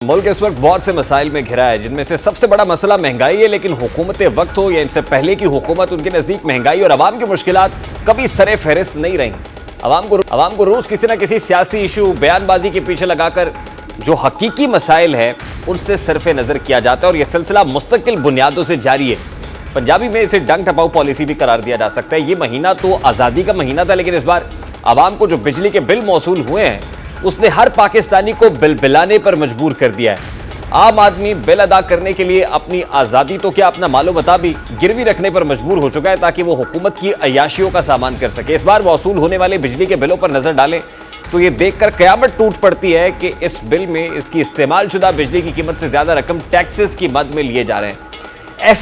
मुल्क इस वक्त बहुत से मसाइल में घिरा है, जिनमें से सबसे बड़ा मसला महंगाई है। लेकिन हुकूमत वक्त हो या इनसे पहले की हुकूमत, उनके नज़दीक महंगाई और आवाम की मुश्किलात कभी सरे फहरिस्त नहीं रही। आवाम को रोज़ किसी न किसी सियासी इशू, बयानबाजी के पीछे लगाकर जो हकीकी मसाइल है उनसे सरफे नज़र किया जाता है और यह सिलसिला मुस्तकिल बुनियादों से जारी है। पंजाबी में इसे डंग टपाऊ पॉलिसी भी करार दिया जा सकता है। ये महीना तो आज़ादी का महीना था, लेकिन इस बार आवाम को जो बिजली के बिल मौसूल हुए हैं उसने हर पाकिस्तानी को बिल बिलाने पर मजबूर कर दिया है। आम आदमी बिल अदा करने के लिए अपनी आज़ादी तो क्या, अपना मालो बता भी गिरवी रखने पर मजबूर हो चुका है ताकि वो हुकूमत की अयाशियों का सामान कर सके। इस बार मौसूल होने वाले बिजली के बिलों पर नजर डालें तो ये देखकर कयामत टूट पड़ती है कि इस बिल में इसकी इस्तेमालशुदा बिजली की कीमत से ज्यादा रकम टैक्सेस की मद में लिए जा रहे हैं।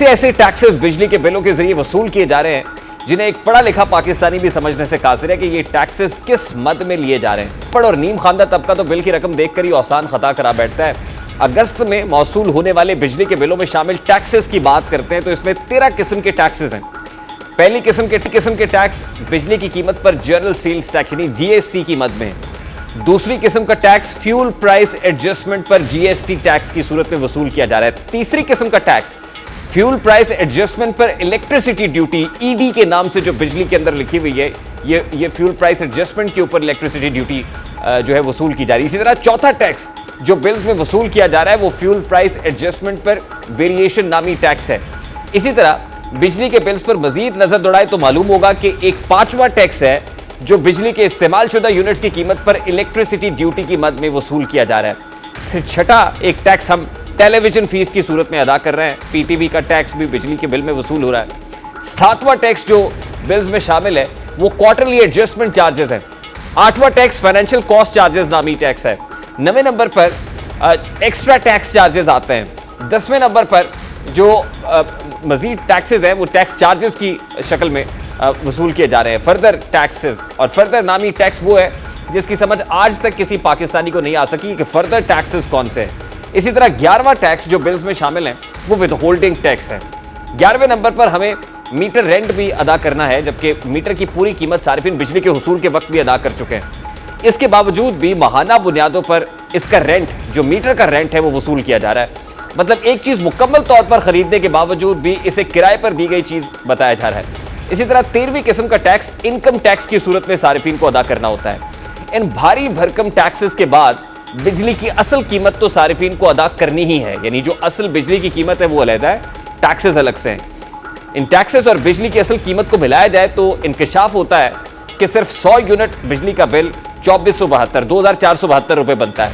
ऐसे टैक्सेस बिजली के बिलों के जरिए वसूल किए जा रहे हैं जिन्हें एक पढ़ा लिखा पाकिस्तानी भी समझने से कासिर है कि ये टैक्सेस किस मद में लिए जा रहे हैं। पढ़ और नीम खानदा तबका तो बिल की रकम देखकर ही औसान खता करा बैठता है। अगस्त में मौसूल होने वाले बिजली के बिलों में शामिल टैक्सेस की बात करते हैं तो इसमें 13 किस्म के टैक्सेस हैं। पहली किस्म के टैक्स बिजली की कीमत पर जनरल सेल्स टैक्स यानी जीएसटी की मद में। दूसरी किस्म का टैक्स फ्यूल प्राइस एडजस्टमेंट पर जीएसटी टैक्स की सूरत में वसूल किया जा रहा है। तीसरी किस्म का टैक्स फ्यूल प्राइस एडजस्टमेंट पर इलेक्ट्रिसिटी ड्यूटी, ईडी के नाम से जो बिजली के अंदर लिखी हुई है, ये फ्यूल प्राइस एडजस्टमेंट के ऊपर इलेक्ट्रिसिटी ड्यूटी जो है वसूल की जा रही है। इसी तरह चौथा टैक्स जो बिल्स में वसूल किया जा रहा है वो फ्यूल प्राइस एडजस्टमेंट पर वेरिएशन नामी टैक्स है। इसी तरह बिजली के बिल्स पर मजीद नजर दौड़ाए तो मालूम होगा कि एक पांचवा टैक्स है जो बिजली के इस्तेमाल शुदा यूनिट्स की कीमत पर इलेक्ट्रिसिटी ड्यूटी की मद में वसूल किया जा रहा है। फिर छठा एक टैक्स हम टेलीविजन फीस की सूरत में अदा कर रहे हैं। पीटीवी का टैक्स भी बिजली के बिल में वसूल हो रहा है। सातवां टैक्स जो बिल्स में शामिल है वो क्वार्टरली एडजस्टमेंट चार्जेस है। आठवां टैक्स फाइनेंशियल कॉस्ट चार्जेस नामी टैक्स है। 9वें नंबर पर एक्स्ट्रा टैक्स चार्जेस आते हैं। 10वें नंबर पर जो मजीद टैक्सेस हैं वो टैक्स चार्जेस की शक्ल में वसूल किए जा रहे हैं। फर्दर टैक्सेस और फर्दर नामी टैक्स वो है जिसकी समझ आज तक किसी पाकिस्तानी को नहीं आ सकी कि फर्दर टैक्सेस कौन से हैं। इसी तरह 11वां टैक्स जो बिल्स में शामिल है वो विद होल्डिंग टैक्स है। 11वें नंबर पर हमें मीटर रेंट भी अदा करना है, जबकि मीटर की पूरी कीमत सारिफिन बिजली के हुसूल के वक्त भी अदा कर चुके हैं। इसके बावजूद भी माहाना बुनियादों पर इसका रेंट, जो मीटर का रेंट है, वो वसूल किया जा रहा है। मतलब एक चीज मुकम्मल तौर पर खरीदने के बावजूद भी इसे किराए पर दी गई चीज बताया जा रहा है। इसी तरह 13वीं किस्म का टैक्स इनकम टैक्स की सूरत में सारिफिन को अदा करना होता है। इन भारी भरकम टैक्सेस के बाद बिजली की असल कीमत तो सारिफिन को अदा करनी ही है, यानी जो असल बिजली की कीमत है वो अलग है, टैक्सेस अलग से हैं। इन टैक्सेस और बिजली की असल कीमत को मिलाया जाए तो इंकशाफ होता है कि सिर्फ 100 यूनिट बिजली का बिल 2472 रुपए बनता है।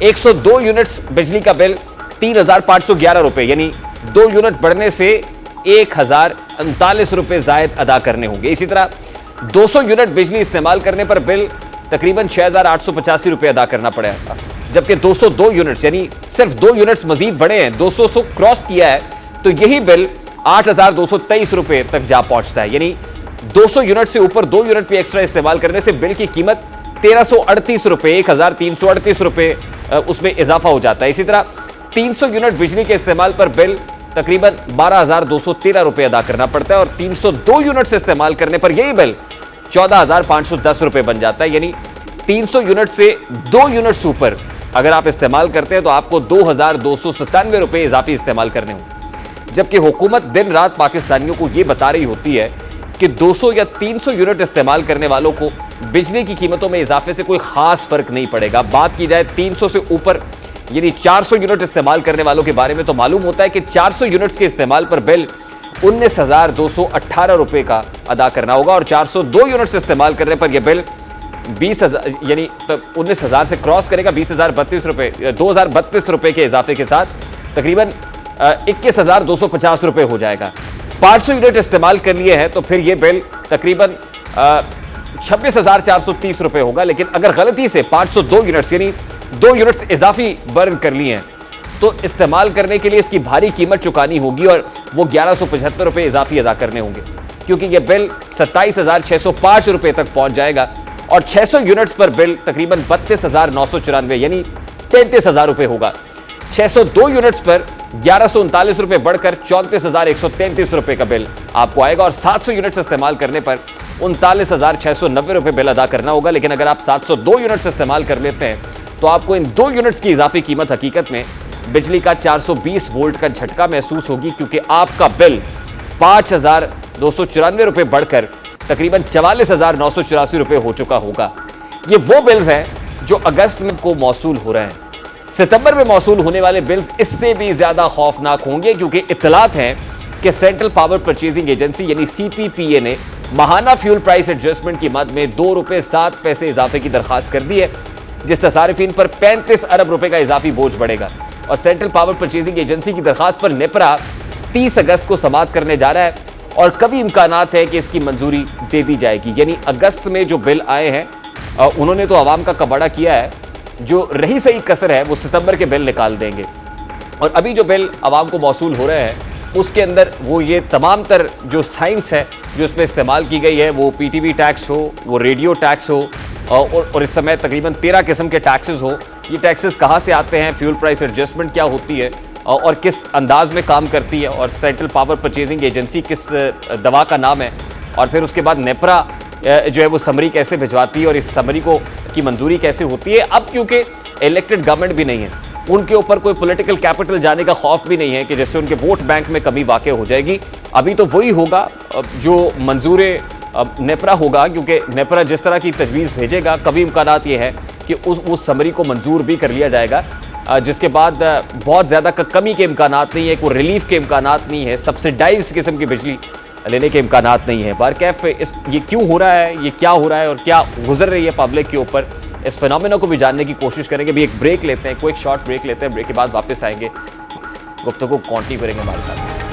102 यूनिट्स बिजली का बिल 3511 रुपए, यानी 2 यूनिट बढ़ने से 1039 रुपए जायद अदा करने होंगे। इसी तरह 200 यूनिट बिजली इस्तेमाल करने पर बिल तकरीबन 6885 रुपए अदा करना पड़ेगा, जबकि 202 यूनिट्स यानी सिर्फ 2 यूनिट्स मजीद बढ़े हैं, 200 क्रॉस किया है तो यही बिल 8223 रुपए तक जा पहुंचता है। यानी 200 यूनिट से ऊपर 2 यूनिट भी एक्स्ट्रा इस्तेमाल करने से बिल की कीमत 1338 रुपए, 1338 रुपए उसमें इजाफा हो जाता है। इसी तरह 300 यूनिट बिजली के इस्तेमाल पर बिल तकरीबन 12213 रुपए अदा करना पड़ता है और 302 यूनिट से इस्तेमाल करने पर यही बिल 14510 रुपए बन जाता है। यानी 300 यूनिट से 2 यूनिट्स ऊपर अगर आप इस्तेमाल करते हैं तो आपको 2297 रुपए इजाफी इस्तेमाल करने होंगे, जबकि हुकूमत दिन रात पाकिस्तानियों को यह बता रही होती है कि 200 या 300 यूनिट इस्तेमाल करने वालों को बिजली की कीमतों में इजाफे से कोई खास फर्क नहीं पड़ेगा। बात की जाए 300 से ऊपर यानी 400 यूनिट इस्तेमाल करने वालों के बारे में तो मालूम होता है कि 400 यूनिट्स के इस्तेमाल पर बिल 19,218 रुपए का अदा करना होगा और 402 यूनिट्स इस्तेमाल करने पर यह बिल 20,000 यानी 19,000 से क्रॉस करेगा, 20,032 रुपए, 2,032 रुपए के इजाफे के साथ तकरीबन 21,250 रुपए हो जाएगा। 500 यूनिट इस्तेमाल कर लिए हैं तो फिर यह बिल तकरीबन 26,430 रुपए होगा। लेकिन अगर गलती से 502 यूनिट्स यानी 2 यूनिट्स इजाफी बर्न कर लिए हैं तो इस्तेमाल करने के लिए इसकी भारी कीमत चुकानी होगी और वो 1175 रुपए इजाफी अदा करने होंगे, क्योंकि यह बिल 27,605 रुपए तक पहुंच जाएगा और 600 यूनिट्स पर बिल तकरीबन 32,994 यानी 33,000 रुपए होगा। 602 यूनिट्स पर 1139 रुपए बढ़कर 34,133 रुपए का बिल आपको आएगा और 700 यूनिट्स इस्तेमाल करने पर 39,690 रुपए बिल अदा करना होगा। लेकिन अगर आप 702 यूनिट्स इस्तेमाल कर लेते हैं तो आपको इन 2 यूनिट्स की इजाफी कीमत हकीकत में बिजली का 420 वोल्ट का झटका महसूस होगी, क्योंकि आपका बिल 5,294 रुपए बढ़कर तकरीबन 44,984 रुपए हो चुका होगा। ये वो बिल्स हैं जो अगस्त में को मौसूल हो रहे हैं। सितंबर में मौसूल होने वाले बिल्स इससे भी ज्यादा खौफनाक होंगे, क्योंकि इत्तलात हैं कि सेंट्रल पावर परचेजिंग एजेंसी यानी सीपीपीए ने माहाना फ्यूल प्राइस एडजस्टमेंट की मद में 2 रुपए 7 पैसे इजाफे की दरखास्त कर दी है, जिससे सारिफीन पर 35 अरब रुपए का इजाफी बोझ बढ़ेगा। और सेंट्रल पावर परचेजिंग एजेंसी की दरखास्त पर नेपरा 30 अगस्त को समाअत करने जा रहा है और कभी इम्कानात है कि इसकी मंजूरी दे दी जाएगी। यानी अगस्त में जो बिल आए हैं उन्होंने तो आवाम का कबाड़ा किया है, जो रही सही कसर है वो सितंबर के बिल निकाल देंगे। और अभी जो बिल आवाम को मौसूल हो रहे हैं उसके अंदर वो ये तमाम तर जो साइंस है जो इसमें इस्तेमाल की गई है, वो पीटीवी टैक्स हो, वो रेडियो टैक्स हो, और इस समय तकरीबन 13 किस्म के टैक्सेस हो। ये टैक्सेस कहाँ से आते हैं, फ्यूल प्राइस एडजस्टमेंट क्या होती है और किस अंदाज में काम करती है, और सेंट्रल पावर परचेजिंग एजेंसी किस दवा का नाम है, और फिर उसके बाद नेपरा जो है वो समरी कैसे भिजवाती है और इस समरी को की मंजूरी कैसे होती है। अब क्योंकि इलेक्टेड गवर्नमेंट भी नहीं है, उनके ऊपर कोई पॉलिटिकल कैपिटल जाने का खौफ भी नहीं है कि जिससे उनके वोट बैंक में कमी वाक़ हो जाएगी। अभी तो वही होगा जो मंजूर नेपरा होगा, क्योंकि नेपरा जिस तरह की तजवीज़ भेजेगा कभी इम्कानात ये है कि उस समरी को मंजूर भी कर लिया जाएगा, जिसके बाद बहुत ज़्यादा कमी के इम्कानात नहीं है, कोई रिलीफ के इम्कानात नहीं है, सब्सिडाइज किस्म की बिजली लेने के इम्कानात नहीं है। बारकैफ ये क्यों हो रहा है, ये क्या हो रहा है और क्या गुजर रही है पब्लिक के ऊपर, इस फिनोमेना को भी जानने की कोशिश करेंगे। भी एक ब्रेक लेते हैं, कोई शॉर्ट ब्रेक लेते हैं, ब्रेक के बाद वापस आएंगे, गुफ्तगू कंटिन्यू करेंगे हमारे साथ।